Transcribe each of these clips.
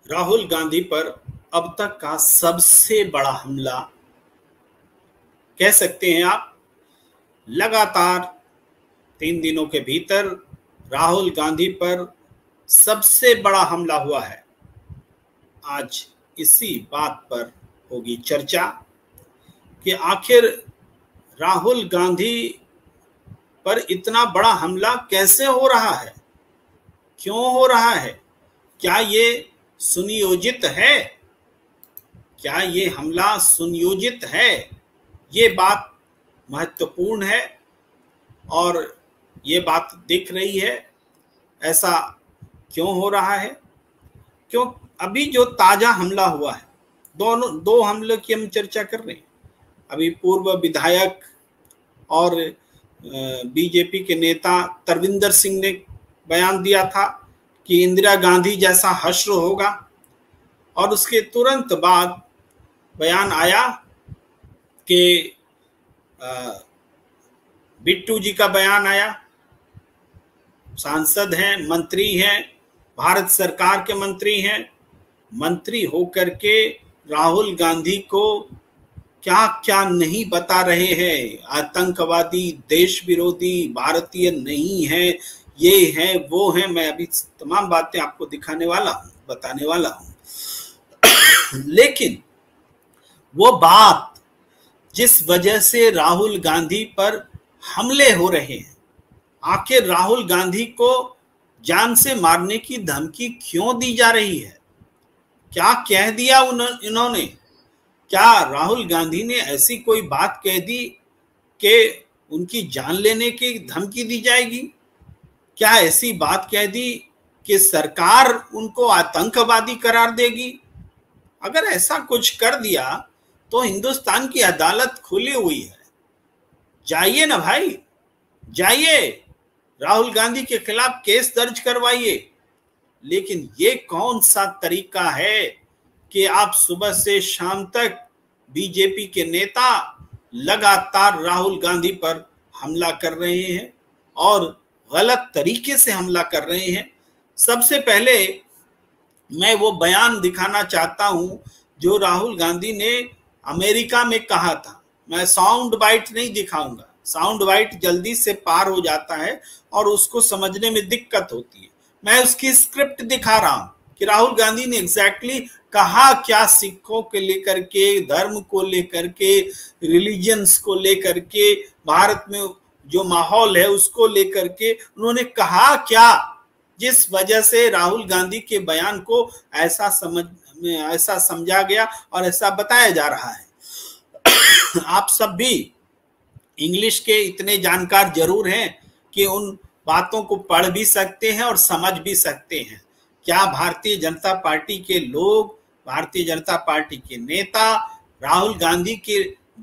राहुल गांधी पर अब तक का सबसे बड़ा हमला कह सकते हैं आप। लगातार 3 दिनों के भीतर राहुल गांधी पर सबसे बड़ा हमला हुआ है। आज इसी बात पर होगी चर्चा कि आखिर राहुल गांधी पर इतना बड़ा हमला कैसे हो रहा है, क्यों हो रहा है, क्या ये सुनियोजित है, क्या ये हमला सुनियोजित है। ये बात महत्वपूर्ण है और ये बात दिख रही है। ऐसा क्यों हो रहा है? क्यों अभी जो ताजा हमला हुआ है, दो हमलों की हम चर्चा कर रहे हैं। अभी पूर्व विधायक और बीजेपी के नेता तरविंदर सिंह ने बयान दिया था कि इंदिरा गांधी जैसा हश्र होगा, और उसके तुरंत बाद बयान आया कि बिट्टू जी का बयान आया। सांसद हैं, मंत्री हैं, भारत सरकार के मंत्री हैं, मंत्री होकर के राहुल गांधी को क्या क्या नहीं बता रहे हैं। आतंकवादी, देश विरोधी, भारतीय नहीं है, ये है वो है। मैं अभी तमाम बातें आपको दिखाने वाला हूं, बताने वाला हूं। लेकिन वो बात जिस वजह से राहुल गांधी पर हमले हो रहे हैं, आखिर राहुल गांधी को जान से मारने की धमकी क्यों दी जा रही है? क्या कह दिया इन्होंने? क्या राहुल गांधी ने ऐसी कोई बात कह दी कि उनकी जान लेने की धमकी दी जाएगी? क्या ऐसी बात कह दी कि सरकार उनको आतंकवादी करार देगी? अगर ऐसा कुछ कर दिया तो हिंदुस्तान की अदालत खुली हुई है। जाइए ना भाई, जाइए, राहुल गांधी के खिलाफ केस दर्ज करवाइए। लेकिन ये कौन सा तरीका है कि आप सुबह से शाम तक बीजेपी के नेता लगातार राहुल गांधी पर हमला कर रहे हैं और गलत तरीके से हमला कर रहे हैं। सबसे पहले मैं वो बयान दिखाना चाहता हूं जो राहुल गांधी ने अमेरिका में कहा था। मैं साउंड बाइट नहीं दिखाऊंगा, साउंड बाइट जल्दी से पार हो जाता है और उसको समझने में दिक्कत होती है। मैं उसकी स्क्रिप्ट दिखा रहा हूं कि राहुल गांधी ने एग्जैक्टली कहा क्या, सिखों के लेकर के, धर्म को लेकर के, रिलीजन्स को लेकर के, भारत में जो माहौल है उसको लेकर के उन्होंने कहा क्या, जिस वजह से राहुल गांधी के बयान को ऐसा समझा गया और ऐसा बताया जा रहा है। आप सब भी इंग्लिश के इतने जानकार जरूर हैं कि उन बातों को पढ़ भी सकते हैं और समझ भी सकते हैं। क्या भारतीय जनता पार्टी के लोग, भारतीय जनता पार्टी के नेता राहुल गांधी के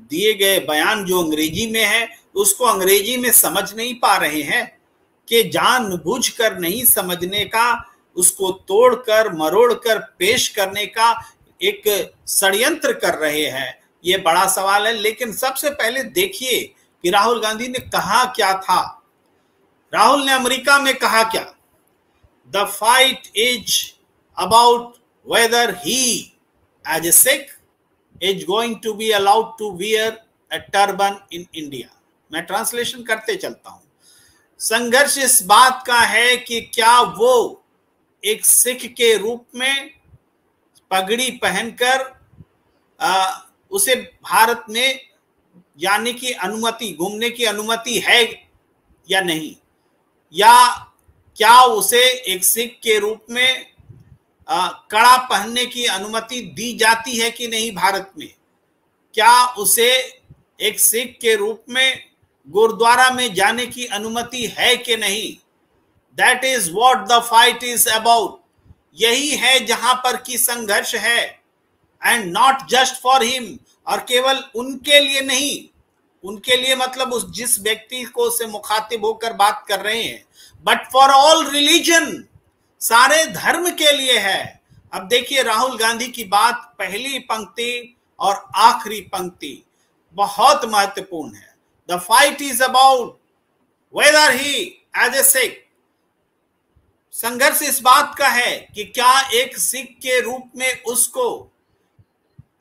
दिए गए बयान जो अंग्रेजी में है उसको अंग्रेजी में समझ नहीं पा रहे हैं? कि जानबूझकर नहीं समझने का, उसको तोड़कर मरोड़कर पेश करने का एक षड्यंत्र कर रहे हैं? ये बड़ा सवाल है। लेकिन सबसे पहले देखिए कि राहुल गांधी ने कहा क्या था। राहुल ने अमेरिका में कहा क्या? The fight is about whether he as a Sikh is going to be allowed to wear a turban in India. मैं ट्रांसलेशन करते चलता हूं। संघर्ष इस बात का है कि क्या वो एक सिख के रूप में पगड़ी पहनकर उसे भारत में जाने की अनुमति, घूमने की अनुमति है या नहीं, या क्या उसे एक सिख के रूप में कड़ा पहनने की अनुमति दी जाती है कि नहीं भारत में? क्या उसे एक सिख के रूप में गुरुद्वारा में जाने की अनुमति है कि नहीं? That is what the fight is about. यही है जहां पर की संघर्ष है। And not just for him, और केवल उनके लिए नहीं, उनके लिए मतलब उस जिस व्यक्ति को से मुखातिब होकर बात कर रहे हैं, बट फॉर ऑल रिलीजन, सारे धर्म के लिए है। अब देखिए राहुल गांधी की बात, पहली पंक्ति और आखिरी पंक्ति बहुत महत्वपूर्ण है। The fight is about whether he as a Sikh, संघर्ष इस बात का है कि क्या एक सिख के रूप में उसको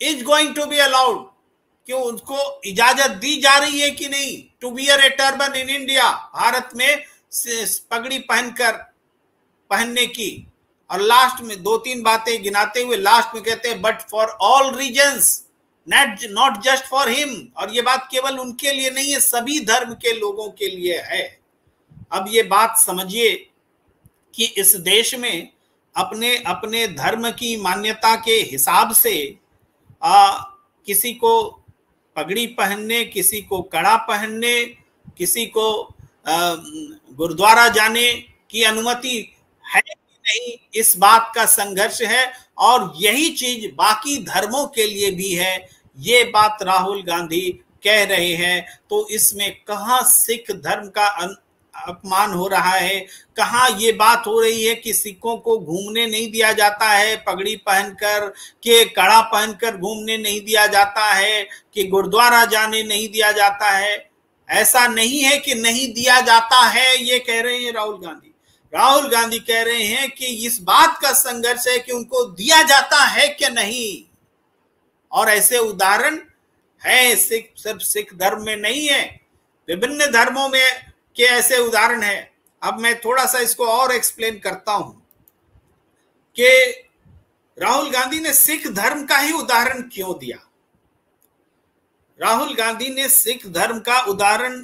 is going to be allowed, कि उनको इजाजत दी जा रही है कि नहीं to wear a turban in India, Bharat में पगड़ी पहनने की। और लास्ट में दो तीन बातें गिनाते हुए लास्ट में कहते हैं but for all reasons, not just for him. और ये बात केवल उनके लिए नहीं है, सभी धर्म के लोगों के लिए है। अब ये बात समझिए कि इस देश में अपने अपने धर्म की मान्यता के हिसाब से किसी को पगड़ी पहनने, किसी को कड़ा पहनने, किसी को गुरुद्वारा जाने की अनुमति है कि नहीं, इस बात का संघर्ष है। और यही चीज बाकी धर्मों के लिए भी है, ये बात राहुल गांधी कह रहे हैं। तो इसमें कहां सिख धर्म का अपमान हो रहा है, कहां ये बात हो रही है कि सिखों को घूमने नहीं दिया जाता है पगड़ी पहनकर, के कड़ा पहनकर घूमने नहीं दिया जाता है, कि गुरुद्वारा जाने नहीं दिया जाता है। ऐसा नहीं है कि नहीं दिया जाता है, ये कह रहे हैं राहुल गांधी। राहुल गांधी कह रहे हैं कि इस बात का संघर्ष है कि उनको दिया जाता है कि नहीं। और ऐसे उदाहरण है, सिर्फ सिख धर्म में नहीं है, विभिन्न धर्मों में के ऐसे उदाहरण है। अब मैं थोड़ा सा इसको और एक्सप्लेन करता हूं कि राहुल गांधी ने सिख धर्म का ही उदाहरण क्यों दिया। राहुल गांधी ने सिख धर्म का उदाहरण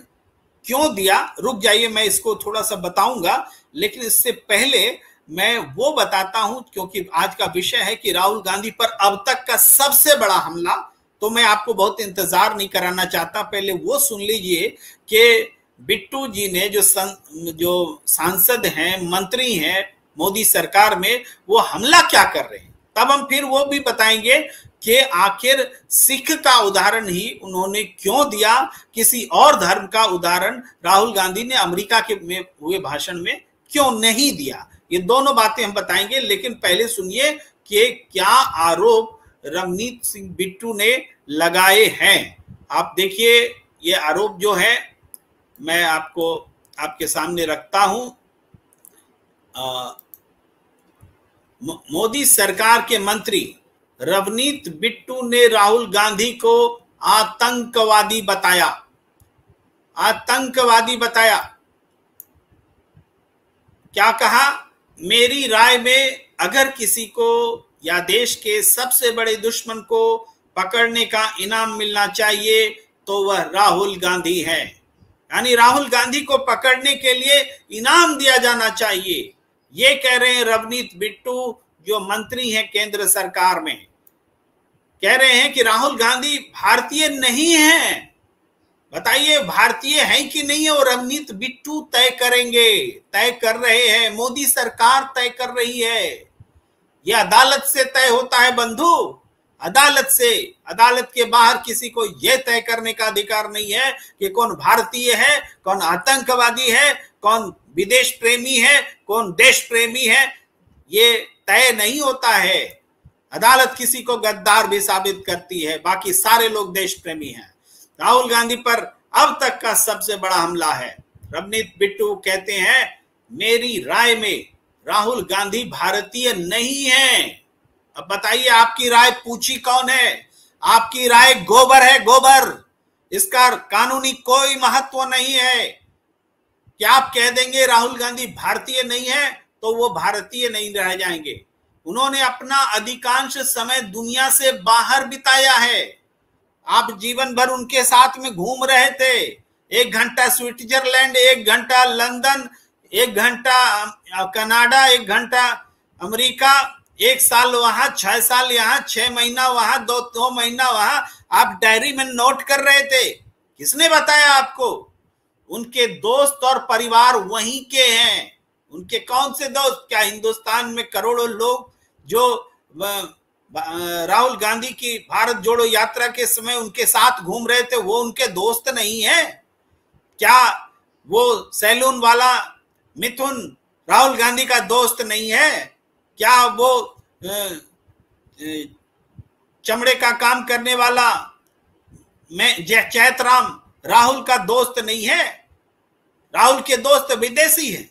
क्यों दिया, रुक जाइए मैं इसको थोड़ा सा बताऊंगा। लेकिन इससे पहले मैं वो बताता हूं, क्योंकि आज का विषय है कि राहुल गांधी पर अब तक का सबसे बड़ा हमला, तो मैं आपको बहुत इंतजार नहीं कराना चाहता। पहले वो सुन लीजिए कि बिट्टू जी ने जो सांसद हैं, मंत्री हैं मोदी सरकार में, वो हमला क्या कर रहे हैं। तब हम फिर वो भी बताएंगे कि आखिर सिख का उदाहरण ही उन्होंने क्यों दिया, किसी और धर्म का उदाहरण राहुल गांधी ने अमेरिका के में हुए भाषण में क्यों नहीं दिया। ये दोनों बातें हम बताएंगे, लेकिन पहले सुनिए कि क्या आरोप रवनीत सिंह बिट्टू ने लगाए हैं। आप देखिए, ये आरोप जो है मैं आपको आपके सामने रखता हूं। मोदी सरकार के मंत्री रवनीत बिट्टू ने राहुल गांधी को आतंकवादी बताया। आतंकवादी बताया, क्या कहा, मेरी राय में अगर किसी को या देश के सबसे बड़े दुश्मन को पकड़ने का इनाम मिलना चाहिए तो वह राहुल गांधी है। यानी राहुल गांधी को पकड़ने के लिए इनाम दिया जाना चाहिए, ये कह रहे हैं रवनीत बिट्टू जो मंत्री हैं केंद्र सरकार में। कह रहे हैं कि राहुल गांधी भारतीय नहीं है। बताइए भारतीय है कि नहीं है, वो रवनीत बिट्टू तय करेंगे, तय कर रहे हैं, मोदी सरकार तय कर रही है। ये अदालत से तय होता है बंधु, अदालत से। अदालत के बाहर किसी को यह तय करने का अधिकार नहीं है कि कौन भारतीय है, कौन आतंकवादी है, कौन विदेश प्रेमी है, कौन देश प्रेमी है। ये तय नहीं होता है। अदालत किसी को गद्दार भी साबित करती है, बाकी सारे लोग देश प्रेमी हैं। राहुल गांधी पर अब तक का सबसे बड़ा हमला है। रवनीत बिट्टू कहते हैं मेरी राय में राहुल गांधी भारतीय नहीं है। अब बताइए आपकी राय पूछी कौन है? आपकी राय गोबर है, गोबर। इसका कानूनी कोई महत्व नहीं है। क्या आप कह देंगे राहुल गांधी भारतीय नहीं है तो वो भारतीय नहीं रह जाएंगे। उन्होंने अपना अधिकांश समय दुनिया से बाहर बिताया है। आप जीवन भर उनके साथ में घूम रहे थे। 1 घंटा स्विट्जरलैंड, 1 घंटा लंदन, 1 घंटा कनाडा, 1 घंटा अमेरिका, 1 साल वहां, 6 साल यहाँ, 6 महीना वहां, 2 महीना वहां। आप डायरी में नोट कर रहे थे। किसने बताया आपको? उनके दोस्त और परिवार वहीं के हैं। उनके कौन से दोस्त? क्या हिंदुस्तान में करोड़ों लोग जो राहुल गांधी की भारत जोड़ो यात्रा के समय उनके साथ घूम रहे थे, वो उनके दोस्त नहीं है? क्या वो सैलून वाला मिथुन राहुल गांधी का दोस्त नहीं है? क्या वो चमड़े का काम करने वाला चैतराम राहुल का दोस्त नहीं है? राहुल के दोस्त विदेशी हैं।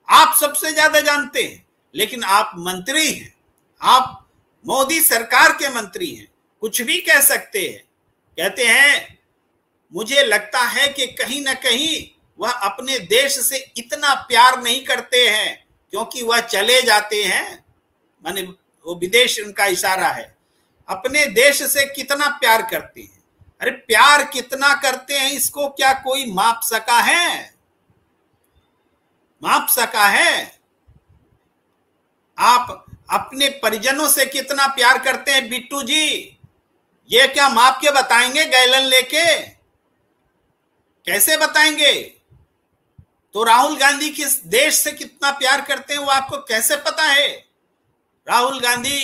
आप सबसे ज्यादा जानते हैं, लेकिन आप मंत्री हैं, आप मोदी सरकार के मंत्री हैं, कुछ भी कह सकते हैं। कहते हैं मुझे लगता है कि कहीं ना कहीं वह अपने देश से इतना प्यार नहीं करते हैं, क्योंकि वह चले जाते हैं, माने वो विदेश उनका इशारा है। अपने देश से कितना प्यार करते हैं, अरे प्यार कितना करते हैं इसको क्या कोई माप सका है? माप सका है? आप अपने परिजनों से कितना प्यार करते हैं बिट्टू जी, ये क्या माप के बताएंगे गैलन लेके? कैसे बताएंगे? तो राहुल गांधी किस देश से कितना प्यार करते हैं वो आपको कैसे पता है? राहुल गांधी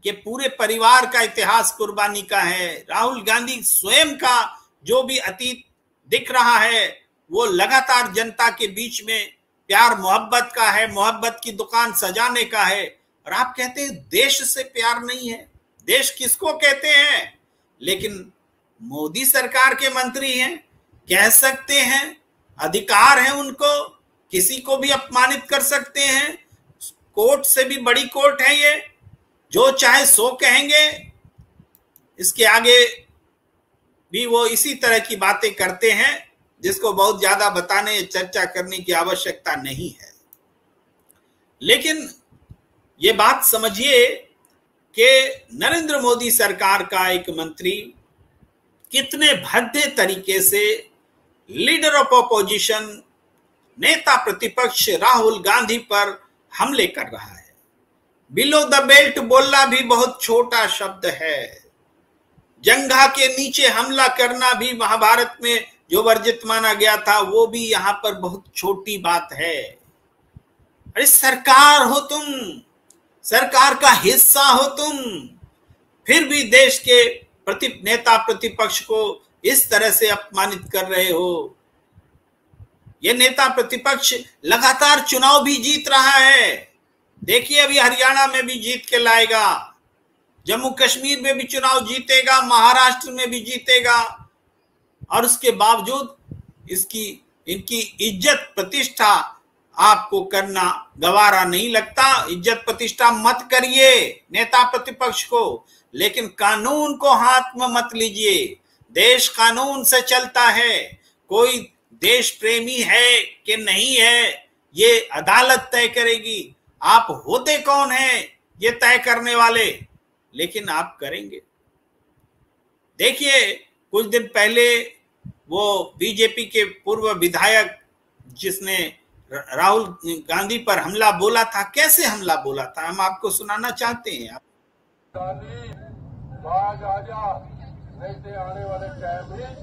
के पूरे परिवार का इतिहास कुर्बानी का है। राहुल गांधी स्वयं का जो भी अतीत दिख रहा है वो लगातार जनता के बीच में प्यार मोहब्बत का है, मोहब्बत की दुकान सजाने का है। और आप कहते हैं देश से प्यार नहीं है। देश किसको कहते हैं? लेकिन मोदी सरकार के मंत्री हैं, कह सकते हैं, अधिकार है उनको, किसी को भी अपमानित कर सकते हैं। कोर्ट से भी बड़ी कोर्ट है ये, जो चाहे सो कहेंगे। इसके आगे भी वो इसी तरह की बातें करते हैं जिसको बहुत ज्यादा बताने चर्चा करने की आवश्यकता नहीं है। लेकिन ये बात समझिए कि नरेंद्र मोदी सरकार का एक मंत्री कितने भद्दे तरीके से लीडर ऑफ ऑपोजिशन, नेता प्रतिपक्ष राहुल गांधी पर हमले कर रहा है। बिलो द बेल्ट बोलना भी बहुत छोटा शब्द है। जंघा के नीचे हमला करना भी महाभारत में जो वर्जित माना गया था वो भी यहां पर बहुत छोटी बात है। अरे सरकार हो तुम, सरकार का हिस्सा हो तुम, फिर भी देश के नेता प्रतिपक्ष को इस तरह से अपमानित कर रहे हो। ये नेता प्रतिपक्ष लगातार चुनाव भी जीत रहा है। देखिए अभी हरियाणा में भी जीत के लाएगा, जम्मू कश्मीर में भी चुनाव जीतेगा, महाराष्ट्र में भी जीतेगा। और उसके बावजूद इनकी इज्जत प्रतिष्ठा आपको करना गवारा नहीं लगता। इज्जत प्रतिष्ठा मत करिए नेता प्रतिपक्ष को, लेकिन कानून को हाथ में मत लीजिए। देश कानून से चलता है। कोई देश प्रेमी है कि नहीं है ये अदालत तय करेगी। आप होते कौन हैं ये तय करने वाले, लेकिन आप करेंगे। देखिए कुछ दिन पहले वो बीजेपी के पूर्व विधायक जिसने राहुल गांधी पर हमला बोला था, कैसे हमला बोला था हम आपको सुनाना चाहते हैं। गांधी बाज आजा, नहीं ते आने वाले टाइम में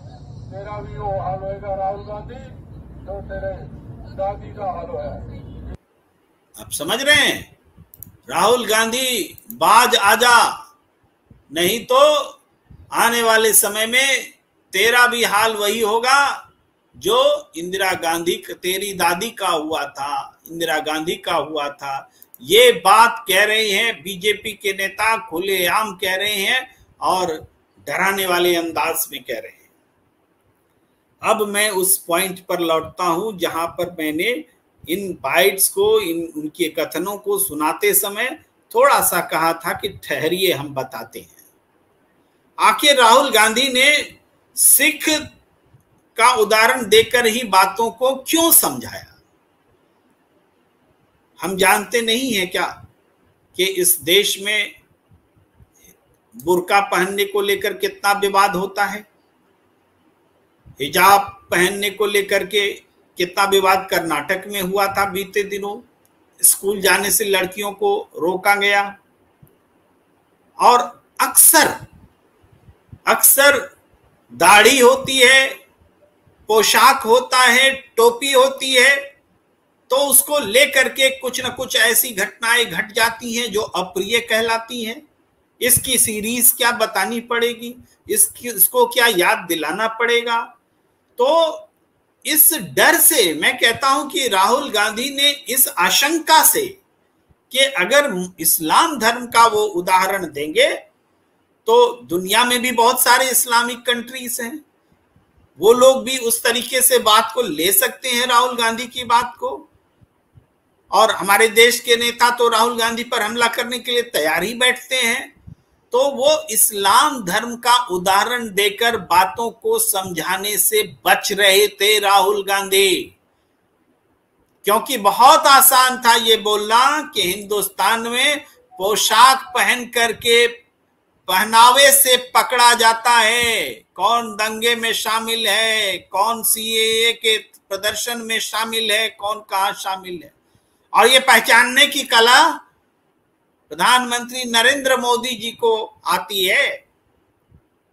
तेरा भी वो हाल होएगा राहुल गांधी जो तेरे दादी का हाल है। आप समझ रहे हैं? राहुल गांधी बाज आजा, नहीं तो आने वाले समय में तेरा भी हाल वही होगा जो इंदिरा गांधी, तेरी दादी का हुआ था, इंदिरा गांधी का हुआ था। ये बात कह रहे हैं बीजेपी के नेता, खुलेआम कह रहे हैं और डराने वाले अंदाज में कह रहे हैं। अब मैं उस पॉइंट पर लौटता हूं जहां पर मैंने इन बाइट्स को, उनके कथनों को सुनाते समय थोड़ा सा कहा था कि ठहरिए हम बताते हैं। आखिर राहुल गांधी ने सिख का उदाहरण देकर ही बातों को क्यों समझाया? हम जानते नहीं है क्या कि इस देश में बुर्का पहनने को लेकर कितना विवाद होता है, हिजाब पहनने को लेकर के कितना विवाद कर्नाटक में हुआ था बीते दिनों। स्कूल जाने से लड़कियों को रोका गया और अक्सर दाढ़ी होती है, पोशाक होता है, टोपी होती है, तो उसको लेकर के कुछ न कुछ ऐसी घटनाएं घट जाती हैं जो अप्रिय कहलाती हैं। इसकी सीरीज क्या बतानी पड़ेगी, इसको क्या याद दिलाना पड़ेगा? तो इस डर से मैं कहता हूं कि राहुल गांधी ने इस आशंका से कि अगर इस्लाम धर्म का वो उदाहरण देंगे तो दुनिया में भी बहुत सारे इस्लामिक कंट्रीज हैं, वो लोग भी उस तरीके से बात को ले सकते हैं राहुल गांधी की बात को। और हमारे देश के नेता तो राहुल गांधी पर हमला करने के लिए तैयार ही बैठते हैं। तो वो इस्लाम धर्म का उदाहरण देकर बातों को समझाने से बच रहे थे राहुल गांधी, क्योंकि बहुत आसान था ये बोलना कि हिंदुस्तान में पोशाक पहन करके पहनावे से पकड़ा जाता है, कौन दंगे में शामिल है, कौन सीएए के प्रदर्शन में शामिल है, कौन कहां शामिल है। और ये पहचानने की कला प्रधानमंत्री नरेंद्र मोदी जी को आती है।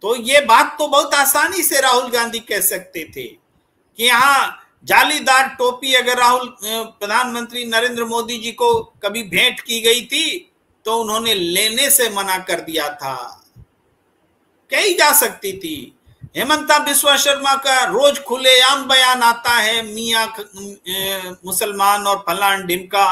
तो ये बात तो बहुत आसानी से राहुल गांधी कह सकते थे कि यहाँ जालीदार टोपी अगर प्रधानमंत्री नरेंद्र मोदी जी को कभी भेंट की गई थी तो उन्होंने लेने से मना कर दिया था, कही जा सकती थी। हेमंता बिस्वा शर्मा का रोज खुलेआम बयान आता है, मियां मुसलमान और फलान ढिमका,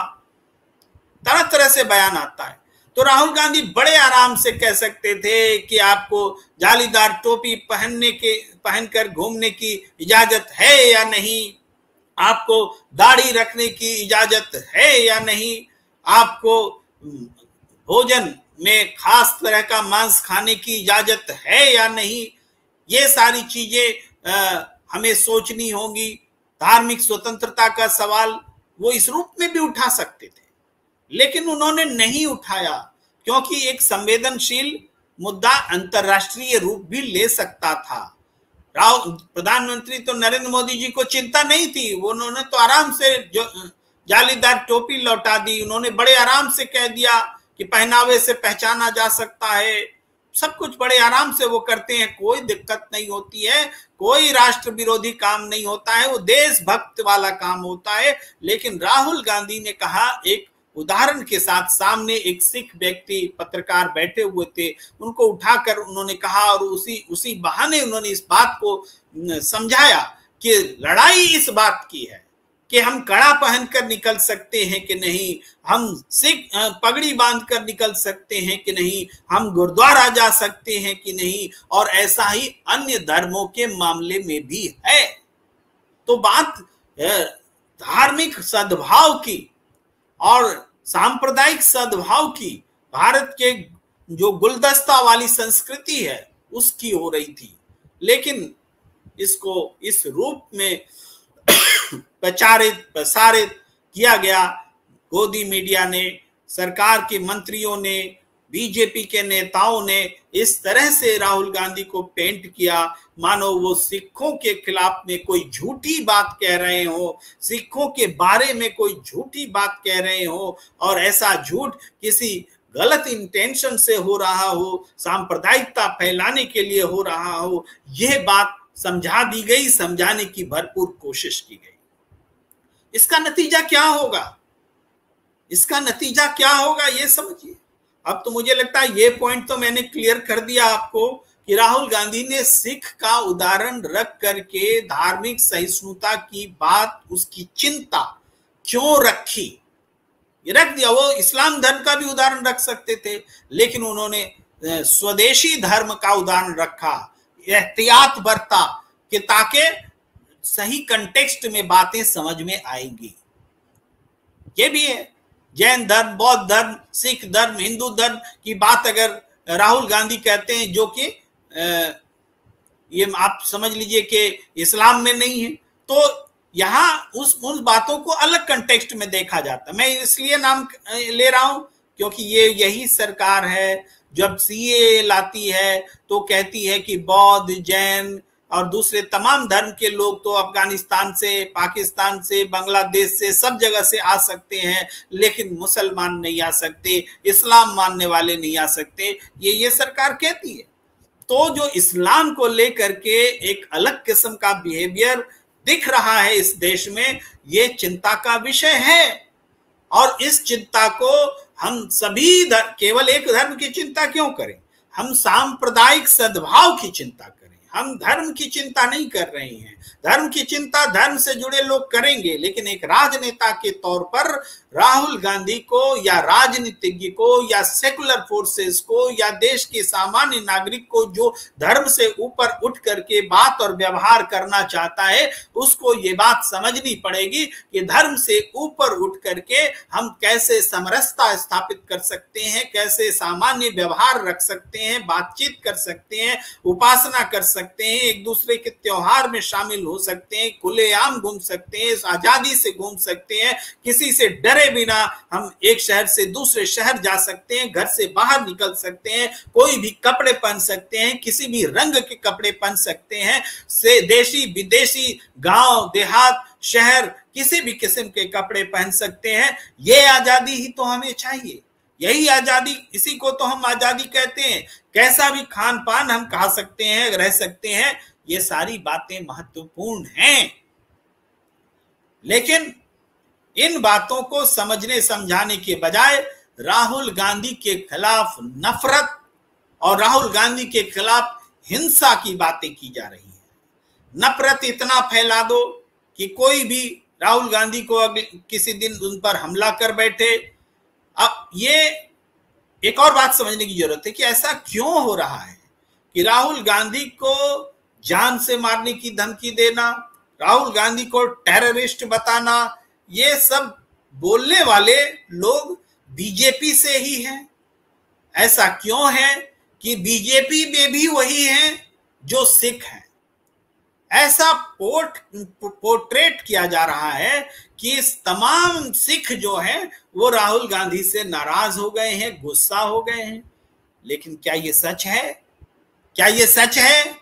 तरह तरह से बयान आता है। तो राहुल गांधी बड़े आराम से कह सकते थे कि आपको जालीदार टोपी पहनकर घूमने की इजाजत है या नहीं, आपको दाढ़ी रखने की इजाजत है या नहीं, आपको भोजन में खास तरह का मांस खाने की इजाजत है या नहीं। ये सारी चीजें हमें सोचनी होगी। धार्मिक स्वतंत्रता का सवाल वो इस रूप में भी उठा सकते थे, लेकिन उन्होंने नहीं उठाया, क्योंकि एक संवेदनशील मुद्दा अंतर्राष्ट्रीय रूप भी ले सकता था। प्रधानमंत्री तो नरेंद्र मोदी जी को चिंता नहीं थी, उन्होंने तो आराम से जालीदार टोपी लौटा दी। उन्होंने बड़े आराम से कह दिया कि पहनावे से पहचाना जा सकता है, सब कुछ बड़े आराम से वो करते हैं, कोई दिक्कत नहीं होती है, कोई राष्ट्र विरोधी काम नहीं होता है, वो देशभक्त वाला काम होता है। लेकिन राहुल गांधी ने कहा, एक उदाहरण के साथ, सामने एक सिख व्यक्ति पत्रकार बैठे हुए थे, उनको उठाकर उन्होंने कहा और उसी बहाने उन्होंने इस बात को समझाया कि लड़ाई इस बात की है कि हम कड़ा पहनकर निकल सकते हैं कि नहीं, हम सिख पगड़ी बांधकर निकल सकते हैं कि नहीं, हम गुरुद्वारा जा सकते हैं कि नहीं, और ऐसा ही अन्य धर्मों के मामले में भी है। तो बात धार्मिक सद्भाव की और सांप्रदायिक सद्भाव की, भारत के जो गुलदस्ता वाली संस्कृति है उसकी हो रही थी। लेकिन इसको इस रूप में प्रसारित किया गया। गोदी मीडिया ने, सरकार के मंत्रियों ने, बीजेपी के नेताओं ने इस तरह से राहुल गांधी को पेंट किया मानो वो सिखों के खिलाफ में कोई झूठी बात कह रहे हो, सिखों के बारे में कोई झूठी बात कह रहे हो, और ऐसा झूठ किसी गलत इंटेंशन से हो रहा हो, सांप्रदायिकता फैलाने के लिए हो रहा हो। यह बात समझा दी गई, समझाने की भरपूर कोशिश की गई। इसका नतीजा क्या होगा, इसका नतीजा क्या होगा ये समझिए। अब तो मुझे लगता है ये पॉइंट तो मैंने क्लियर कर दिया आपको कि राहुल गांधी ने सिख का उदाहरण रख करके धार्मिक सहिष्णुता की बात, उसकी चिंता क्यों रखी, ये रख दिया। वो इस्लाम धर्म का भी उदाहरण रख सकते थे, लेकिन उन्होंने स्वदेशी धर्म का उदाहरण रखा, एहतियात बरता कि ताकि सही कंटेक्स्ट में बातें समझ में आएंगी। ये भी है, जैन धर्म, बौद्ध धर्म, सिख धर्म, हिंदू धर्म की बात अगर राहुल गांधी कहते हैं, जो कि ये आप समझ लीजिए कि इस्लाम में नहीं है, तो यहाँ उन बातों को अलग कंटेक्स्ट में देखा जाता है। मैं इसलिए नाम ले रहा हूं क्योंकि ये यही सरकार है जब सीएए लाती है तो कहती है कि बौद्ध, जैन और दूसरे तमाम धर्म के लोग तो अफगानिस्तान से, पाकिस्तान से, बांग्लादेश से, सब जगह से आ सकते हैं, लेकिन मुसलमान नहीं आ सकते, इस्लाम मानने वाले नहीं आ सकते, ये सरकार कहती है। तो जो इस्लाम को लेकर के एक अलग किस्म का बिहेवियर दिख रहा है इस देश में, ये चिंता का विषय है। और इस चिंता को हम सभी केवल एक धर्म की चिंता क्यों करें, हम सांप्रदायिक सद्भाव की चिंता करें, हम धर्म की चिंता नहीं कर रहे हैं। धर्म की चिंता धर्म से जुड़े लोग करेंगे, लेकिन एक राजनेता के तौर पर राहुल गांधी को या राजनीतिज्ञ को या सेकुलर फोर्सेस को या देश के सामान्य नागरिक को जो धर्म से ऊपर उठ करके बात और व्यवहार करना चाहता है, उसको ये बात समझनी पड़ेगी कि धर्म से ऊपर उठ करके हम कैसे समरसता स्थापित कर सकते हैं, कैसे सामान्य व्यवहार रख सकते हैं, बातचीत कर सकते हैं, उपासना कर सकते हैं, एक दूसरे के त्योहार में शामिल हो सकते हैं, खुलेआम घूम सकते हैं, आजादी से घूम सकते हैं, किसी से डरे बिना हम एक शहर से दूसरे शहर जा सकते हैं, घर से बाहर निकल सकते हैं, कोई भी कपड़े पहन सकते हैं, किसी भी रंग के कपड़े पहन सकते हैं, से देशी विदेशी, गांव देहात शहर, किसी भी किस्म के कपड़े पहन सकते हैं। ये आजादी ही तो हमें चाहिए, यही आजादी, इसी को तो हम आजादी कहते हैं। कैसा भी खान पान हम खा सकते हैं, रह सकते हैं, ये सारी बातें महत्वपूर्ण हैं, लेकिन इन बातों को समझने समझाने के बजाय राहुल गांधी के खिलाफ नफरत और राहुल गांधी के खिलाफ हिंसा की बातें की जा रही है। नफरत इतना फैला दो कि कोई भी राहुल गांधी को किसी दिन उन पर हमला कर बैठे। अब ये एक और बात समझने की जरूरत है कि ऐसा क्यों हो रहा है कि राहुल गांधी को जान से मारने की धमकी देना, राहुल गांधी को टेररिस्ट बताना, ये सब बोलने वाले लोग बीजेपी से ही हैं। ऐसा क्यों है कि बीजेपी में भी वही हैं जो सिख हैं। ऐसा पोर्ट्रेट किया जा रहा है कि इस तमाम सिख जो हैं वो राहुल गांधी से नाराज हो गए हैं, गुस्सा हो गए हैं। लेकिन क्या ये सच है? क्या ये सच है?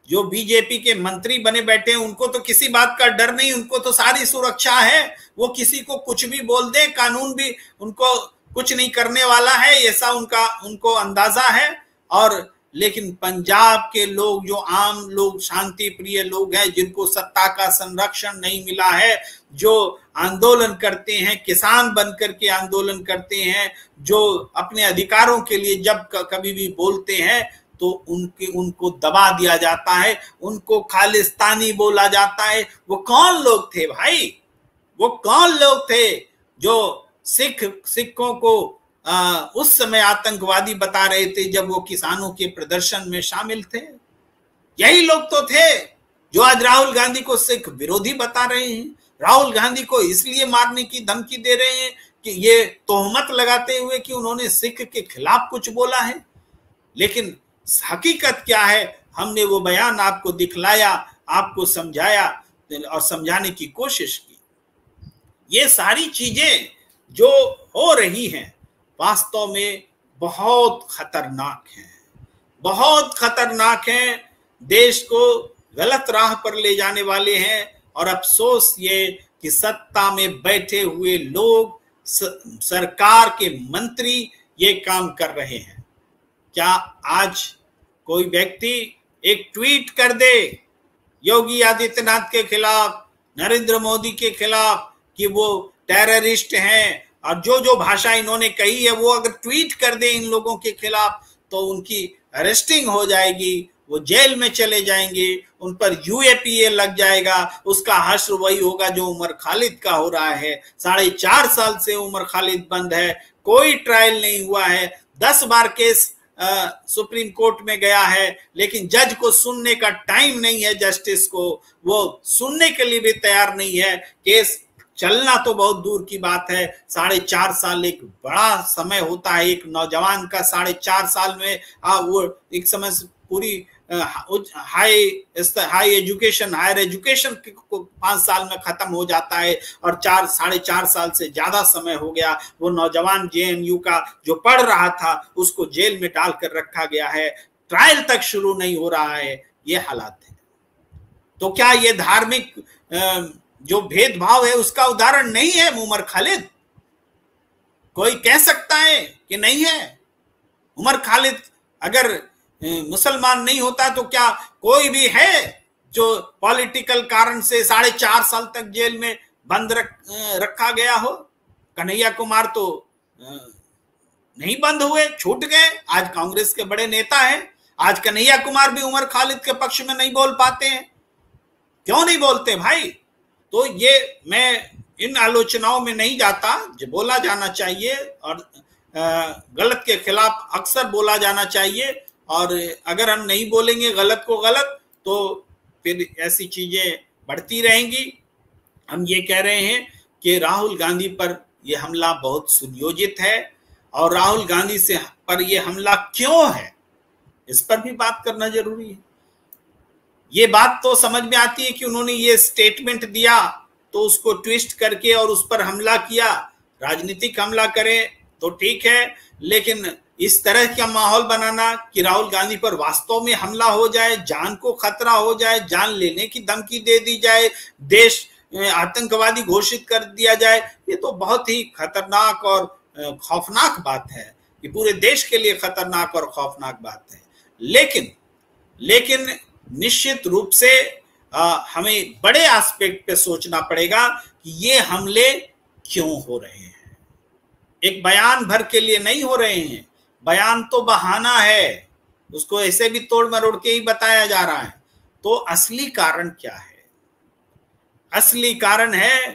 जो बीजेपी के मंत्री बने बैठे हैं उनको तो किसी बात का डर नहीं, उनको तो सारी सुरक्षा है, वो किसी को कुछ भी बोल दे, कानून भी उनको कुछ नहीं करने वाला है, ऐसा उनको अंदाजा है। और लेकिन पंजाब के लोग, जो आम लोग, शांति प्रिय लोग हैं, जिनको सत्ता का संरक्षण नहीं मिला है, जो आंदोलन करते हैं, किसान बनकर के आंदोलन करते हैं, जो अपने अधिकारों के लिए जब कभी भी बोलते हैं तो उनको दबा दिया जाता है, उनको खालिस्तानी बोला जाता है। वो कौन लोग थे भाई? वो कौन लोग थे जो सिखों को उस समय आतंकवादी बता रहे थे जब वो किसानों के प्रदर्शन में शामिल थे? यही लोग तो थे जो आज राहुल गांधी को सिख विरोधी बता रहे हैं, राहुल गांधी को इसलिए मारने की धमकी दे रहे हैं कि ये तोहमत लगाते हुए कि उन्होंने सिख के खिलाफ कुछ बोला है। लेकिन हकीकत क्या है, हमने वो बयान आपको दिखलाया, आपको समझाया और समझाने की कोशिश की। ये सारी चीजें जो हो रही हैं वास्तव में बहुत खतरनाक हैं, बहुत खतरनाक हैं, देश को गलत राह पर ले जाने वाले हैं। और अफसोस ये कि सत्ता में बैठे हुए लोग, सरकार के मंत्री ये काम कर रहे हैं। क्या आज कोई व्यक्ति एक ट्वीट कर दे योगी आदित्यनाथ के खिलाफ, नरेंद्र मोदी के खिलाफ कि वो टेररिस्ट हैं, और जो भाषा इन्होंने कही है वो अगर ट्वीट कर दे इन लोगों के खिलाफ तो उनकी अरेस्टिंग हो जाएगी, वो जेल में चले जाएंगे, उन पर यूएपीए लग जाएगा। उसका हश्र वही होगा जो उमर खालिद का हो रहा है। 4.5 साल से उमर खालिद बंद है, कोई ट्रायल नहीं हुआ है, 10 बार केस सुप्रीम कोर्ट में गया है, लेकिन जज को सुनने का टाइम नहीं है, जस्टिस को वो सुनने के लिए भी तैयार नहीं है। केस चलना तो बहुत दूर की बात है। 4.5 साल एक बड़ा समय होता है एक नौजवान का। 4.5 साल में वो एक समय पूरी हाई एजुकेशन, हायर एजुकेशन को 5 साल में खत्म हो जाता है, और 4.5 साल से ज्यादा समय हो गया। वो नौजवान जेएनयू का जो पढ़ रहा था उसको जेल में डाल कर रखा गया है, ट्रायल तक शुरू नहीं हो रहा है। ये हालात है। तो क्या ये धार्मिक जो भेदभाव है उसका उदाहरण नहीं है उमर खालिद? कोई कह सकता है कि नहीं है? उमर खालिद अगर मुसलमान नहीं होता तो क्या कोई भी है जो पॉलिटिकल कारण से 4.5 साल तक जेल में बंद रखा गया हो? कन्हैया कुमार तो नहीं बंद हुए, छूट गए, आज कांग्रेस के बड़े नेता हैं। आज कन्हैया कुमार भी उमर खालिद के पक्ष में नहीं बोल पाते हैं। क्यों नहीं बोलते भाई? तो ये मैं इन आलोचनाओं में नहीं जाता, जो बोला जाना चाहिए और गलत के खिलाफ अक्सर बोला जाना चाहिए, और अगर हम नहीं बोलेंगे गलत को गलत तो फिर ऐसी चीजें बढ़ती रहेंगी। हम ये कह रहे हैं कि राहुल गांधी पर यह हमला बहुत सुनियोजित है, और राहुल गांधी से पर यह हमला क्यों है इस पर भी बात करना जरूरी है। ये बात तो समझ में आती है कि उन्होंने ये स्टेटमेंट दिया तो उसको ट्विस्ट करके और उस पर हमला किया, राजनीतिक हमला करें तो ठीक है, लेकिन इस तरह का माहौल बनाना कि राहुल गांधी पर वास्तव में हमला हो जाए, जान को खतरा हो जाए, जान लेने की धमकी दे दी जाए, देश आतंकवादी घोषित कर दिया जाए, ये तो बहुत ही खतरनाक और खौफनाक बात है। ये पूरे देश के लिए खतरनाक और खौफनाक बात है। लेकिन निश्चित रूप से हमें बड़े एस्पेक्ट पे सोचना पड़ेगा कि ये हमले क्यों हो रहे हैं। एक बयान भर के लिए नहीं हो रहे हैं, बयान तो बहाना है, उसको ऐसे भी तोड़ मरोड़ के ही बताया जा रहा है। तो असली कारण क्या है? असली कारण है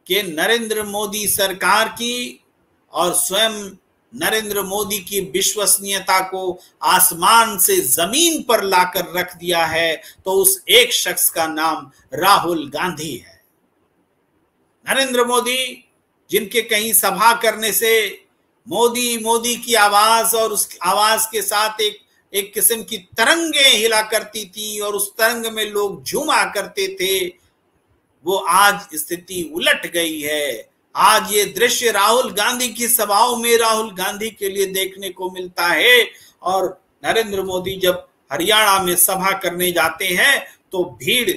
कि नरेंद्र मोदी सरकार की और स्वयं नरेंद्र मोदी की विश्वसनीयता को आसमान से जमीन पर लाकर रख दिया है, तो उस एक शख्स का नाम राहुल गांधी है। नरेंद्र मोदी जिनके कहीं सभा करने से मोदी मोदी की आवाज और उस आवाज के साथ एक किस्म की तरंगे हिला करती थी और उस तरंग में लोग झूमा करते थे, वो आज स्थिति उलट गई है। आज ये दृश्य राहुल गांधी की सभाओं में राहुल गांधी के लिए देखने को मिलता है, और नरेंद्र मोदी जब हरियाणा में सभा करने जाते हैं तो भीड़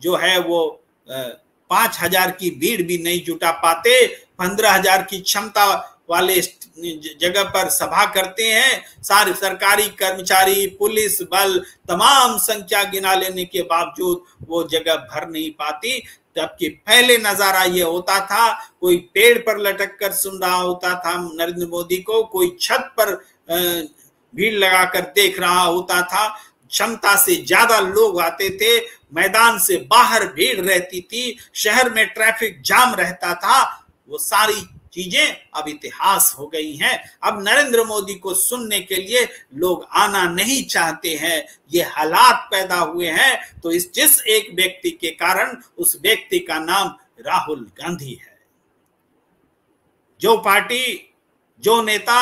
जो है वो 5,000 की भीड़ भी नहीं जुटा पाते, 15,000 की क्षमता वाले जगह पर सभा करते हैं। सारे सरकारी कर्मचारी, पुलिस बल, तमाम संख्या गिना लेने के बावजूद वो जगह भर नहीं पाती। जबकि पहले नजारा ये होता था, कोई पेड़ पर लटक कर सुन रहा होता था नरेंद्र मोदी को, कोई छत पर भीड़ लगाकर देख रहा होता था, क्षमता से ज्यादा लोग आते थे, मैदान से बाहर भीड़ रहती थी, शहर में ट्रैफिक जाम रहता था। वो सारी चीजें अब इतिहास हो गई हैं। अब नरेंद्र मोदी को सुनने के लिए लोग आना नहीं चाहते हैं। ये हालात पैदा हुए हैं तो जिस एक व्यक्ति के कारण, उस व्यक्ति का नाम राहुल गांधी है। जो पार्टी, जो नेता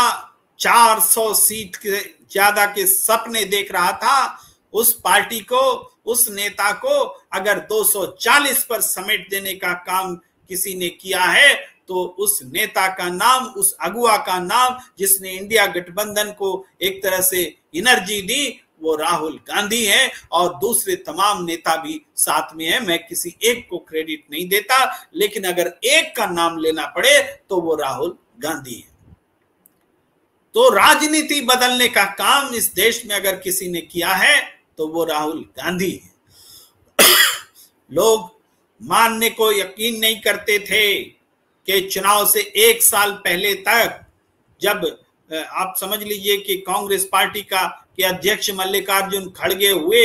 400 सीट के ज्यादा के सपने देख रहा था, उस पार्टी को, उस नेता को अगर 240 पर समेट देने का काम किसी ने किया है तो उस नेता का नाम, उस अगुआ का नाम जिसने इंडिया गठबंधन को एक तरह से एनर्जी दी, वो राहुल गांधी है। और दूसरे तमाम नेता भी साथ में है। मैं किसी एक को क्रेडिट नहीं देता, लेकिन अगर एक का नाम लेना पड़े तो वो राहुल गांधी है। तो राजनीति बदलने का काम इस देश में अगर किसी ने किया है तो वो राहुल गांधी है। लोग मानने को यकीन नहीं करते थे कि चुनाव से 1 साल पहले तक, जब आप समझ लीजिए कि कांग्रेस पार्टी के अध्यक्ष मल्लिकार्जुन खड़गे हुए,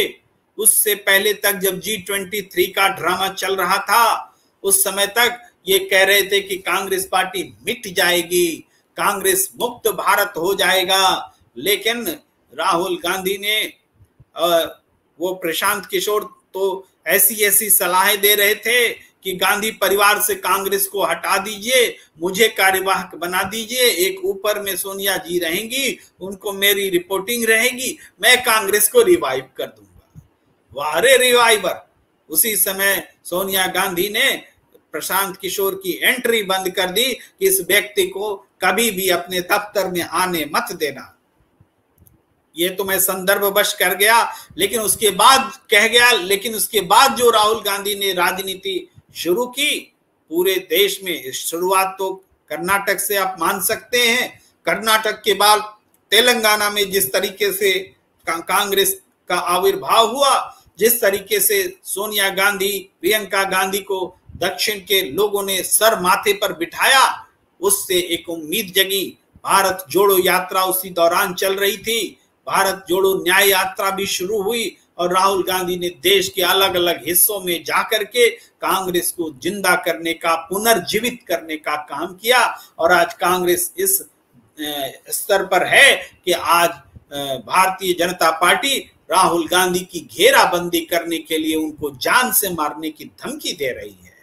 उससे पहले तक जब G23 का ड्रामा चल रहा था, उस समय तक ये कह रहे थे कि कांग्रेस पार्टी मिट जाएगी, कांग्रेस मुक्त भारत हो जाएगा। लेकिन राहुल गांधी ने, वो प्रशांत किशोर तो ऐसी सलाहें दे रहे थे कि गांधी परिवार से कांग्रेस को हटा दीजिए, मुझे कार्यवाहक बना दीजिए, एक ऊपर में सोनिया जी रहेंगी, उनको मेरी रिपोर्टिंग रहेगी, मैं कांग्रेस को रिवाइव कर दूंगा। वारे रिवाइवर! उसी समय सोनिया गांधी ने प्रशांत किशोर की एंट्री बंद कर दी कि इस व्यक्ति को कभी भी अपने दफ्तर में आने मत देना। ये तो मैं संदर्भवश कर गया, लेकिन उसके बाद कह गया। लेकिन उसके बाद जो राहुल गांधी ने राजनीति शुरू की पूरे देश में, शुरुआत तो कर्नाटक से आप मान सकते हैं, कर्नाटक के बाद तेलंगाना में जिस तरीके से कांग्रेस का आविर्भाव हुआ, जिस तरीके से सोनिया गांधी, प्रियंका गांधी को दक्षिण के लोगों ने सर माथे पर बिठाया, उससे एक उम्मीद जगी। भारत जोड़ो यात्रा उसी दौरान चल रही थी। भारत जोड़ो न्याय यात्रा भी शुरू हुई और राहुल गांधी ने देश के अलग अलग हिस्सों में जाकर के कांग्रेस को जिंदा करने का, पुनर्जीवित करने का काम किया। और आज कांग्रेस इस स्तर पर है कि आज भारतीय जनता पार्टी राहुल गांधी की घेराबंदी करने के लिए उनको जान से मारने की धमकी दे रही है।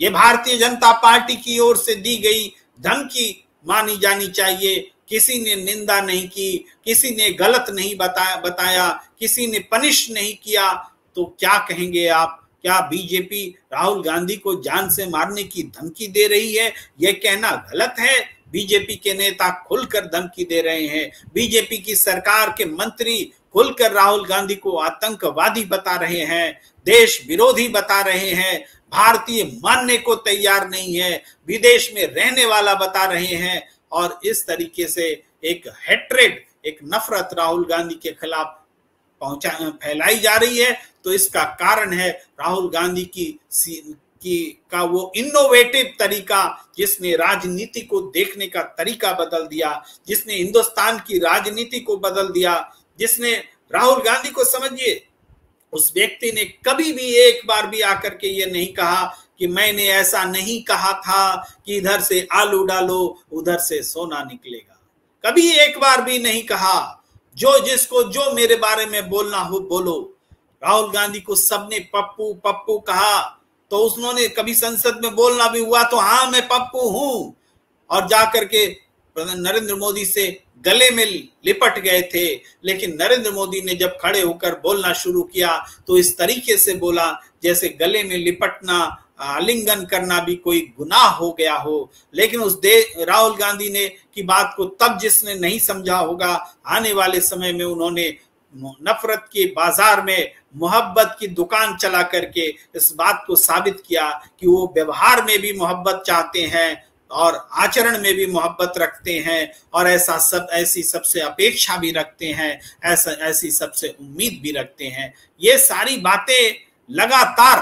ये भारतीय जनता पार्टी की ओर से दी गई धमकी मानी जानी चाहिए। किसी ने निंदा नहीं की, किसी ने गलत नहीं बताया, किसी ने पनिश नहीं किया, तो क्या कहेंगे आप? क्या बीजेपी राहुल गांधी को जान से मारने की धमकी दे रही है? यह कहना गलत है। बीजेपी के नेता खुलकर धमकी दे रहे हैं। बीजेपी की सरकार के मंत्री खुलकर राहुल गांधी को आतंकवादी बता रहे हैं, देश विरोधी बता रहे हैं, भारतीय मानने को तैयार नहीं है, विदेश में रहने वाला बता रहे हैं। और इस तरीके से एक हेट्रेड, एक नफरत राहुल गांधी के खिलाफ फैलाई जा रही है। तो इसका कारण है राहुल गांधी का वो इनोवेटिव तरीका, जिसने राजनीति को देखने का तरीका बदल दिया, जिसने हिंदुस्तान की राजनीति को बदल दिया, जिसने राहुल गांधी को, समझिए, उस व्यक्ति ने कभी भी एक बार भी आकर के ये नहीं कहा कि मैंने ऐसा नहीं कहा था कि इधर से आलू डालो उधर से सोना निकलेगा। कभी एक बार भी नहीं कहा। जो जिसको जो मेरे बारे में बोलना हो बोलो। राहुल गांधी को सबने पप्पू पप्पू कहा, तो उन्होंने कभी संसद में बोलना भी हुआ तो हाँ मैं पप्पू हूं, और जाकर के नरेंद्र मोदी से गले में लिपट गए थे। लेकिन नरेंद्र मोदी ने जब खड़े होकर बोलना शुरू किया तो इस तरीके से बोला जैसे गले में लिपटना, आलिंगन करना भी कोई गुनाह हो गया हो। लेकिन उस राहुल गांधी ने की बात को तब जिसने नहीं समझा होगा, आने वाले समय में उन्होंने नफरत के बाजार में मोहब्बत की दुकान चला करके इस बात को साबित किया कि वो व्यवहार में भी मोहब्बत चाहते हैं और आचरण में भी मोहब्बत रखते हैं, और ऐसी सबसे अपेक्षा भी रखते हैं, ऐसी सबसे उम्मीद भी रखते हैं। ये सारी बातें लगातार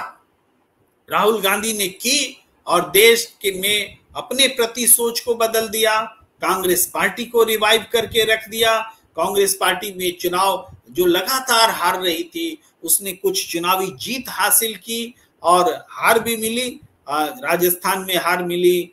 राहुल गांधी ने की और देश के में अपने प्रति सोच को बदल दिया, कांग्रेस पार्टी को रिवाइव करके रख दिया। कांग्रेस पार्टी में चुनाव जो लगातार हार रही थी, उसने कुछ चुनावी जीत हासिल की और हार भी मिली। राजस्थान में हार मिली,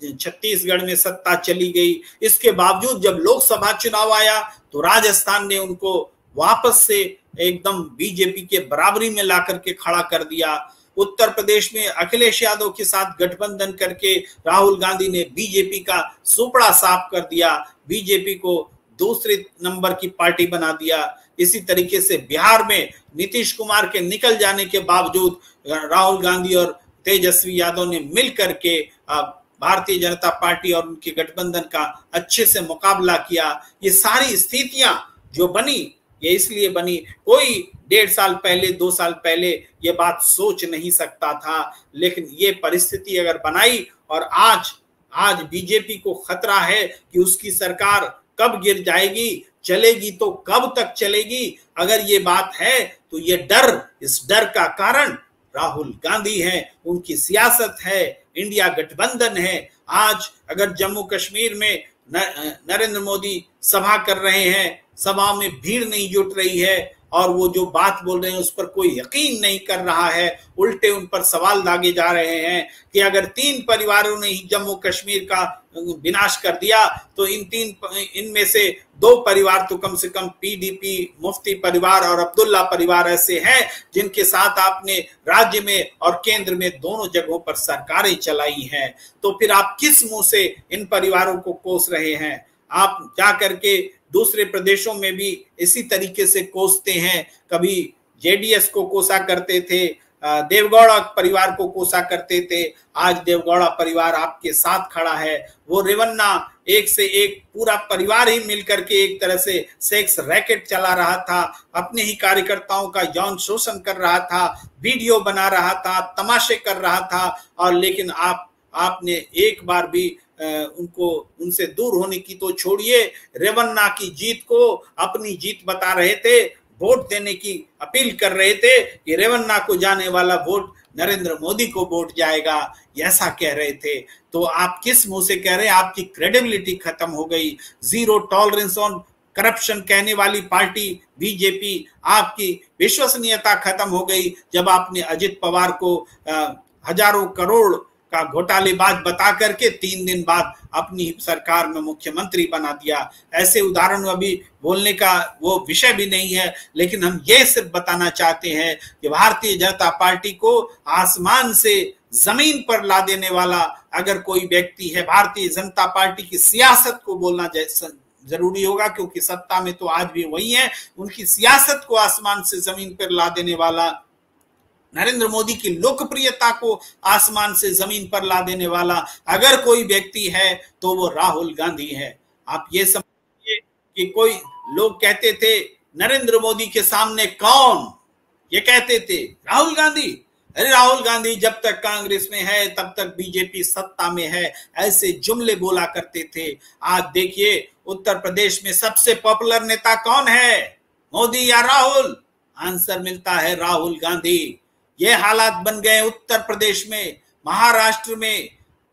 छत्तीसगढ़ में सत्ता चली गई। इसके बावजूद जब लोकसभा चुनाव आया तो राजस्थान ने उनको वापस से एकदम बीजेपी के बराबरी में ला करके खड़ा कर दिया। उत्तर प्रदेश में अखिलेश यादव के साथ गठबंधन करके राहुल गांधी ने बीजेपी का सुपड़ा साफ कर दिया, बीजेपी को दूसरे नंबर की पार्टी बना दिया। इसी तरीके से बिहार में नीतीश कुमार के निकल जाने के बावजूद राहुल गांधी और तेजस्वी यादव ने मिलकर के भारतीय जनता पार्टी और उनके गठबंधन का अच्छे से मुकाबला किया। ये सारी स्थितियां जो बनी, ये इसलिए बनी, कोई 1.5 साल पहले 2 साल पहले ये बात सोच नहीं सकता था। लेकिन ये परिस्थिति अगर बनाई, और आज बीजेपी को खतरा है कि उसकी सरकार कब गिर जाएगी, चलेगी तो कब तक चलेगी। अगर ये बात है तो ये डर, इस डर का कारण राहुल गांधी है, उनकी सियासत है, इंडिया गठबंधन है। आज अगर जम्मू कश्मीर में नरेंद्र मोदी सभा कर रहे हैं, सभा में भीड़ नहीं जुट रही है और वो जो बात बोल रहे हैं उस पर कोई यकीन नहीं कर रहा है, उल्टे उन पर सवाल दागे जा रहे हैं कि अगर 3 परिवारों ने ही जम्मू कश्मीर का विनाश कर दिया तो इनमें से 2 परिवार तो कम से कम पीडीपी, मुफ्ती परिवार और अब्दुल्ला परिवार ऐसे हैं जिनके साथ आपने राज्य में और केंद्र में दोनों जगहों पर सरकारें चलाई हैं। तो फिर आप किस मुंह से इन परिवारों को कोस रहे हैं? आप जा करके दूसरे प्रदेशों में भी इसी तरीके से कोसते हैं। कभी जेडीएस को कोसा करते थे, देवगौड़ा परिवार को कोसा करते थे, आज देवगौड़ा परिवार आपके साथ खड़ा है। वो रेवन्ना एक से एक पूरा परिवार ही मिलकर के एक तरह से सेक्स रैकेट चला रहा था, अपने ही कार्यकर्ताओं का यौन शोषण कर रहा था, वीडियो बना रहा था, तमाशे कर रहा था। और लेकिन आपने एक बार भी उनसे दूर होने की तो छोड़िए, रेवन्ना की जीत को अपनी जीत बता रहे थे, वोट देने की अपील कर रहे थे कि रेवन्ना को जाने वाला वोट नरेंद्र मोदी को वोट जाएगा, ऐसा कह रहे थे। तो आप किस मुंह से कह रहे हैं? आपकी क्रेडिबिलिटी खत्म हो गई। जीरो टॉलरेंस ऑन करप्शन कहने वाली पार्टी बीजेपी, आपकी विश्वसनीयता खत्म हो गई जब आपने अजित पवार को हजारों करोड़ का घोटालेबाज बता करके 3 दिन बाद अपनी सरकार में मुख्यमंत्री बना दिया। ऐसे उदाहरण अभी बोलने का वो विषय भी नहीं है, लेकिन हम ये सिर्फ बताना चाहते हैं कि भारतीय जनता पार्टी को आसमान से जमीन पर ला देने वाला अगर कोई व्यक्ति है, भारतीय जनता पार्टी की सियासत को बोलना जरूरी होगा, क्योंकि सत्ता में तो आज भी वही है। उनकी सियासत को आसमान से जमीन पर ला देने वाला, नरेंद्र मोदी की लोकप्रियता को आसमान से जमीन पर ला देने वाला अगर कोई व्यक्ति है तो वो राहुल गांधी है। आप ये समझिए कि कोई लोग कहते थे नरेंद्र मोदी के सामने कौन, ये कहते थे राहुल गांधी। अरे राहुल गांधी जब तक कांग्रेस में है तब तक बीजेपी सत्ता में है, ऐसे जुमले बोला करते थे। आज देखिए उत्तर प्रदेश में सबसे पॉपुलर नेता कौन है, मोदी या राहुल? आंसर मिलता है राहुल गांधी। ये हालात बन गए उत्तर प्रदेश में, महाराष्ट्र में,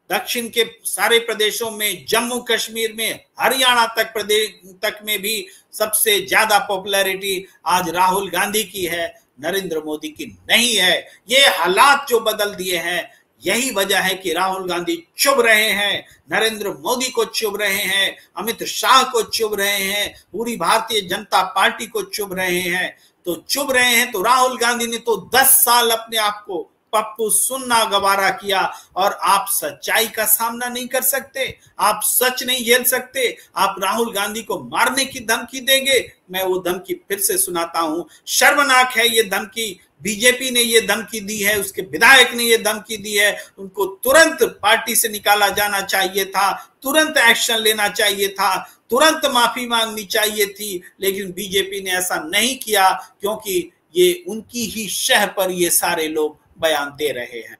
दक्षिण के सारे प्रदेशों में, जम्मू कश्मीर में, हरियाणा तक में भी सबसे ज्यादा पॉपुलैरिटी आज राहुल गांधी की है, नरेंद्र मोदी की नहीं है। ये हालात जो बदल दिए हैं, यही वजह है कि राहुल गांधी चुभ रहे हैं, नरेंद्र मोदी को चुभ रहे हैं, अमित शाह को चुभ रहे हैं, पूरी भारतीय जनता पार्टी को चुभ रहे हैं। तो चुभ रहे हैं तो राहुल गांधी ने तो 10 साल अपने आप को पप्पू सुनना गवारा किया, और आप सच्चाई का सामना नहीं कर सकते, आप सच नहीं झेल सकते, आप राहुल गांधी को मारने की धमकी देंगे। मैं वो धमकी फिर से सुनाता हूं, शर्मनाक है ये धमकी। बीजेपी ने ये धमकी दी है, उसके विधायक ने ये धमकी दी है, उनको तुरंत पार्टी से निकाला जाना चाहिए था, तुरंत एक्शन लेना चाहिए था, तुरंत माफी मांगनी चाहिए थी, लेकिन बीजेपी ने ऐसा नहीं किया, क्योंकि ये उनकी ही शह पर ये सारे लोग बयान दे रहे हैं।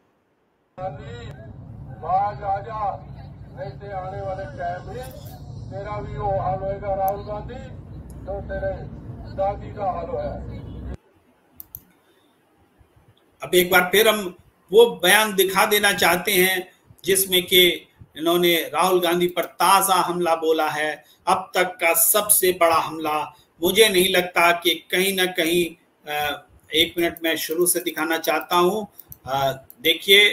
बाज आजा, नहीं तो आने वाले टाइम में तेरा भी वो हाल होएगा राहुल गांधी जो तेरे दादी का हाल है। अब एक बार फिर हम वो बयान दिखा देना चाहते हैं जिसमें कि इन्होंने राहुल गांधी पर ताजा हमला बोला है, अब तक का सबसे बड़ा हमला। मुझे नहीं लगता कि कहीं ना कहीं 1 मिनट में शुरू से दिखाना चाहता हूं। देखिए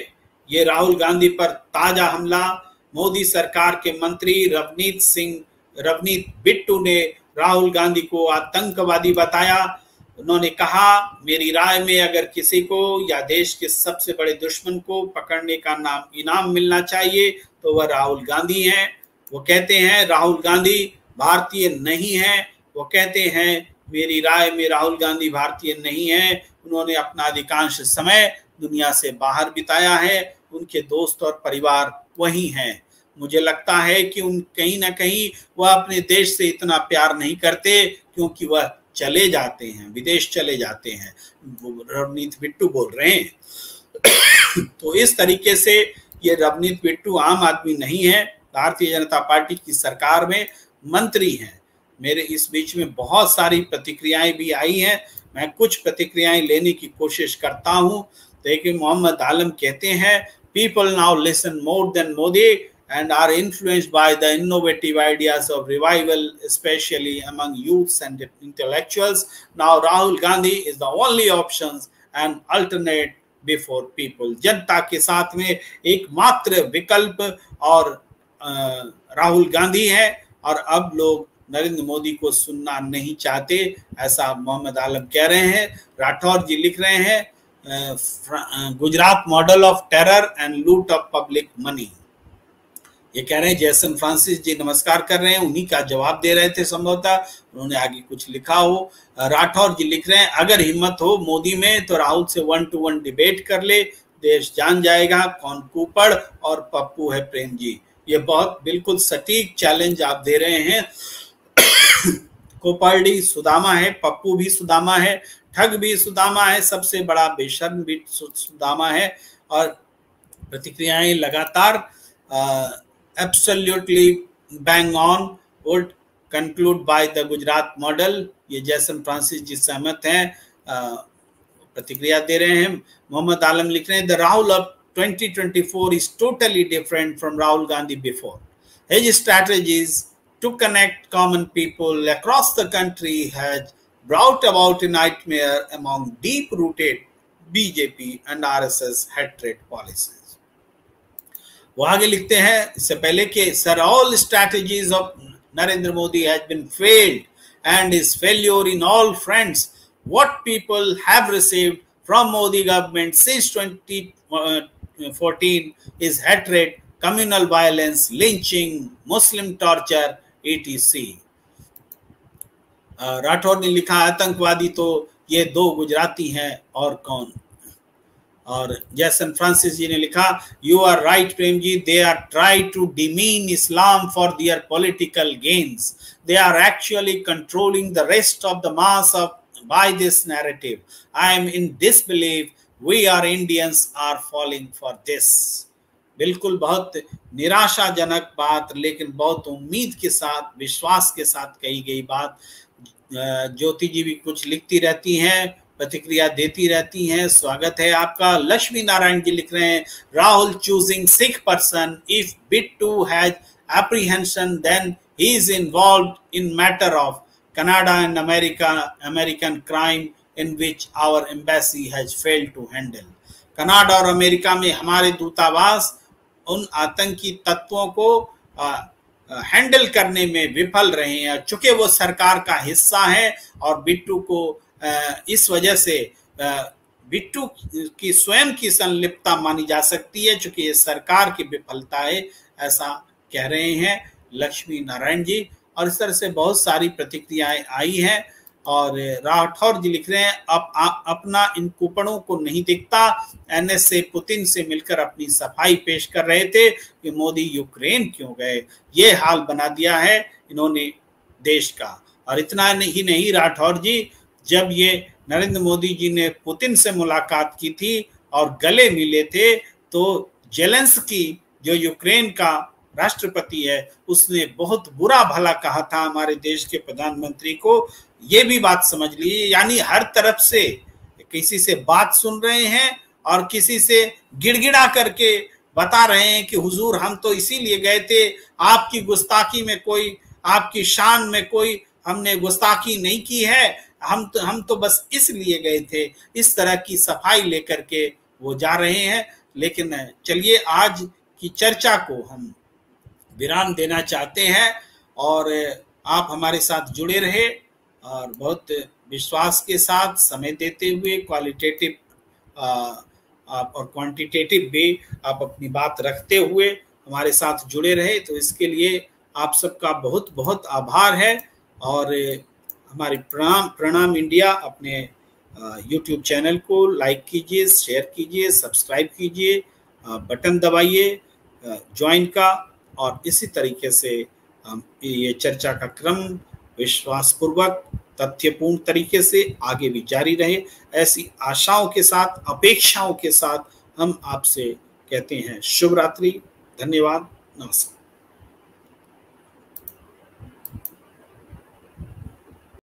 ये राहुल गांधी पर ताजा हमला। मोदी सरकार के मंत्री रवनीत बिट्टू ने राहुल गांधी को आतंकवादी बताया। उन्होंने कहा, मेरी राय में अगर किसी को या देश के सबसे बड़े दुश्मन को पकड़ने का इनाम मिलना चाहिए तो वह राहुल गांधी हैं। वो कहते हैं राहुल गांधी भारतीय नहीं है। वो कहते हैं मेरी राय में राहुल गांधी भारतीय नहीं है। उन्होंने अपना अधिकांश समय दुनिया से बाहर बिताया है, उनके दोस्त और परिवार वही हैं। मुझे लगता है कि उन कहीं ना कहीं वह अपने देश से इतना प्यार नहीं करते, क्योंकि वह चले जाते हैं, विदेश चले जाते हैं। रवनीत बिट्टू बोल रहे हैं। तो इस तरीके से ये रवनीत बिट्टू आम आदमी नहीं है, भारतीय जनता पार्टी की सरकार में मंत्री हैं। मेरे इस बीच में बहुत सारी प्रतिक्रियाएं भी आई हैं, मैं कुछ प्रतिक्रियाएं लेने की कोशिश करता हूं। देखिए मोहम्मद आलम कहते हैं, people now listen more than Modi and are influenced by the innovative ideas of revival, especially among youths and intellectuals. Now Rahul Gandhi is the only options and alternate before people. जनता के साथ में एकमात्र विकल्प और राहुल गांधी है, और अब लोग नरेंद्र मोदी को सुनना नहीं चाहते, ऐसा मोहम्मद आलम कह रहे हैं। राठौर जी लिख रहे हैं, Gujarat model of terror and लूट ऑफ पब्लिक मनी। ये कह रहे हैं जैसन फ्रांसिस जी नमस्कार कर रहे हैं, उन्हीं का जवाब दे रहे थे संभवतः, उन्होंने आगे कुछ लिखा हो। राठौर जी लिख रहे हैं, अगर हिम्मत हो मोदी में तो राहुल से 1-to-1 डिबेट कर ले, देश जान जाएगा कौन कुपड़ और पप्पू है प्रेम जी। ये बहुत बिल्कुल सटीक चैलेंज आप दे रहे हैं। कोपर्डी सुदामा है, पप्पू भी सुदामा है, ठग भी सुदामा है, सबसे बड़ा बेशर्म भी सुदामा है। और प्रतिक्रियाएं लगातार absolutely bang on, would conclude by the Gujarat model। ये जैसन फ्रांसिस जी सहमत हैं, प्रतिक्रिया दे रहे हैं। मोहम्मद आलम लिख रहे हैं, the Rahul of 2024 is totally different from Rahul Gandhi before. His strategy is to connect common people across the country has brought about a nightmare among deep-rooted BJP and RSS hatred policies. वो आगे लिखते हैं इससे पहले कि sir, all strategies of Narendra Modi has been failed and his failure in all fronts. What people have received from Modi government since 2014 is hatred, communal violence, lynching, Muslim torture, etc. Rathore ने लिखा आतंकवादी तो ये दो गुजराती हैं और कौन। और जैसन फ्रांसिस जी ने लिखा you are right Prem ji, they are try to demean Islam for their political gains, they are actually controlling the rest of the mass of by this narrative, I am in disbelieve, we are Indians are falling for this. बिल्कुल बहुत निराशाजनक बात, लेकिन बहुत उम्मीद के साथ, विश्वास के साथ कही गई बात। ज्योति जी भी कुछ लिखती रहती हैं, प्रतिक्रिया देती रहती हैं, स्वागत है आपका। लक्ष्मी नारायण जी लिख रहे हैं Rahul choosing Sikh person, if Bittu has apprehension then he is involved in matter of Canada and American crime in which our embassy has failed to handle. Canada और अमेरिका में हमारे दूतावास उन आतंकी तत्वों को हैंडल करने में विफल रहे हैं, चूंकि वो सरकार का हिस्सा है और बिट्टू को इस वजह से बिट्टू की स्वयं की संलिप्तता मानी जा सकती है, चूंकि ये सरकार की विफलता है, ऐसा कह रहे हैं लक्ष्मी नारायण जी। और इस तरह से बहुत सारी प्रतिक्रियाएं आई हैं। और राठौर जी लिख रहे हैं अपना इन कुपड़ों को नहीं दिखता, एनएसए पुतिन से मिलकर अपनी सफाई पेश कर रहे थे कि मोदी यूक्रेन क्यों गए, ये हाल बना दिया है इन्होंने देश का। और इतना ही नहीं राठौर जी, जब ये नरेंद्र मोदी जी ने पुतिन से मुलाकात की थी और गले मिले थे, तो जेलेंस्की जो यूक्रेन का राष्ट्रपति है, उसने बहुत बुरा भला कहा था हमारे देश के प्रधानमंत्री को। ये भी बात समझ लीजिए, यानी हर तरफ से किसी से बात सुन रहे हैं और किसी से गिड़गिड़ा करके बता रहे हैं कि हुजूर हम तो इसीलिए गए थे, आपकी गुस्ताखी में कोई, आपकी शान में कोई हमने गुस्ताखी नहीं की है, हम तो बस इसलिए गए थे। इस तरह की सफाई लेकर के वो जा रहे हैं। लेकिन चलिए आज की चर्चा को हम विराम देना चाहते हैं और आप हमारे साथ जुड़े रहे और बहुत विश्वास के साथ समय देते हुए क्वालिटेटिव आप और क्वांटिटेटिव भी आप अपनी बात रखते हुए हमारे साथ जुड़े रहे, तो इसके लिए आप सबका बहुत बहुत आभार है। और हमारी प्रणाम इंडिया अपने YouTube चैनल को लाइक कीजिए, शेयर कीजिए, सब्सक्राइब कीजिए, बटन दबाइए ज्वाइन का, और इसी तरीके से ये चर्चा का क्रम विश्वासपूर्वक तथ्यपूर्ण तरीके से आगे भी जारी रहे। ऐसी आशाओं के साथ, अपेक्षाओं के साथ हम आपसे कहते हैं शुभ रात्रि, धन्यवाद, नमस्कार।